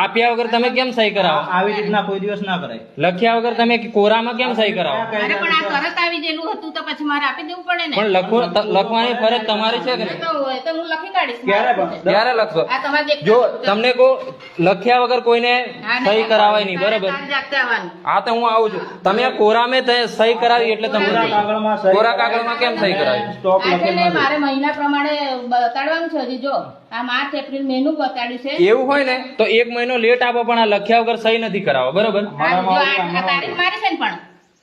આપ્યા વગર તમે કેમ સહી કરાવો? આવી રીતના કોઈ દિવસ ના કરાય. લખ્યા વગર તમે કોરામાં કેમ સહી કરાવો? અરે પણ આ તરત આવી ગયેલું હતું તો પછી મારે આપી દેવું પડે ને. પણ લખવાની ફરજ તમારી છે કે નહીં? તો હોય તો હું લખી કાઢીશ. ક્યારે લખશો? આ તમારે જે જો તમને કો લખ્યા વગર કોઈને સહી કરાવાય નહીં, બરાબર? જાતે આવવાનું. હા તો હું આવું છું. તમે કોરામાં સહી કરાવી એટલે તમને કોરા કાગળમાં કેમ સહી કરાવી? સ્ટોપ આ છે ને લખેલ મારે મહિના પ્રમાણે બતાડવાનું છે. હજી જો આ માર્ચ એપ્રિલ મે નું બતાડ્યું છે. એવું હોય ને તો 1 મહિનો લેટ આપો, પણ આ લખ્યા વગર સહી નથી કરાવો, બરાબર? આ જો આ તારીખ મારી છે ને, પણ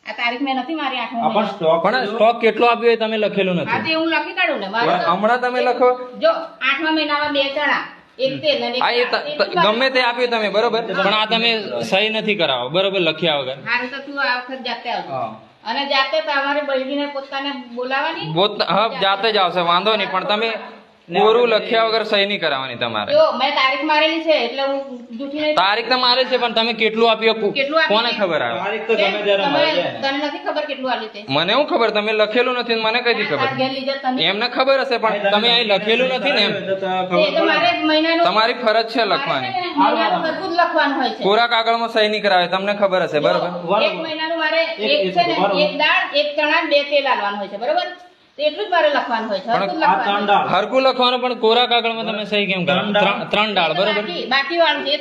આ તારીખ મેં નથી મારી 8મો પણ મહિનો. સ્ટોક પણ સ્ટોક કેટલો આપ્યો એ તમે લખેલું આ નથી. તે હું લખી કાઢું ને. મારે તો હમણાં તમે લખો. જો 8મા મહિનામાં 2 ચણા, 1 તેલ અને 1 હા એ ગમે તે આપ્યું તમે, બરોબર, પણ આ તમે સહી નથી કરાવો, બરોબર, લખ્યા વગર. હારું તો તું આ વખત જાતે આવજો. અને જાતે તમારી બહેરીને પોતાને બોલાવાની. હા જાતે જ આવશે, વાંધો નહીં, પણ તમે કોરું લખ્યા વગર સહી નહીં કરાવવાની તમારે. જો મેં તારીખ મારેલી છે એટલે હું જૂઠી નહીં. તારીખ તો મારે છે, પણ તમે કેટલું આપ્યું કેટલું આપ્યું? કોને ખબર આવે? તારીખ તો ગમે ત્યારે મળી જાય. તને નથી ખબર કેટલું આલ્યું તે? મને શું ખબર? તમે લખેલું નથી ને મને કઈ તાર ખબર? ઘેર લીધે તને. એમને ખબર હશે, પણ તમે અહીં લખેલું નથી ને એમ. એ તો મારે મહિનાનું તમારી ફરજ છે લખવાની. મહિનાનું બધું જ લખવાનું હોય છે. કોરા કાગળમાં સહી નહીં કરાવે, તમને ખબર હશે, બરોબર? એક મહિનાનું મારે એક છે ને, 1 દાળ, 1 ચણા, 2 તેલ આલવાનું હોય છે, બરોબર? તો એટલું જ મારે લખવાનું હોય છે. હરખું જ આ લખવાનું. ત્રણ દાળ હરકું લખવાનું, પણ કોરા કાગળમાં તમે સહી કેમ કરો? 3 દાળ, બરોબર? બાકી વાળું છે એ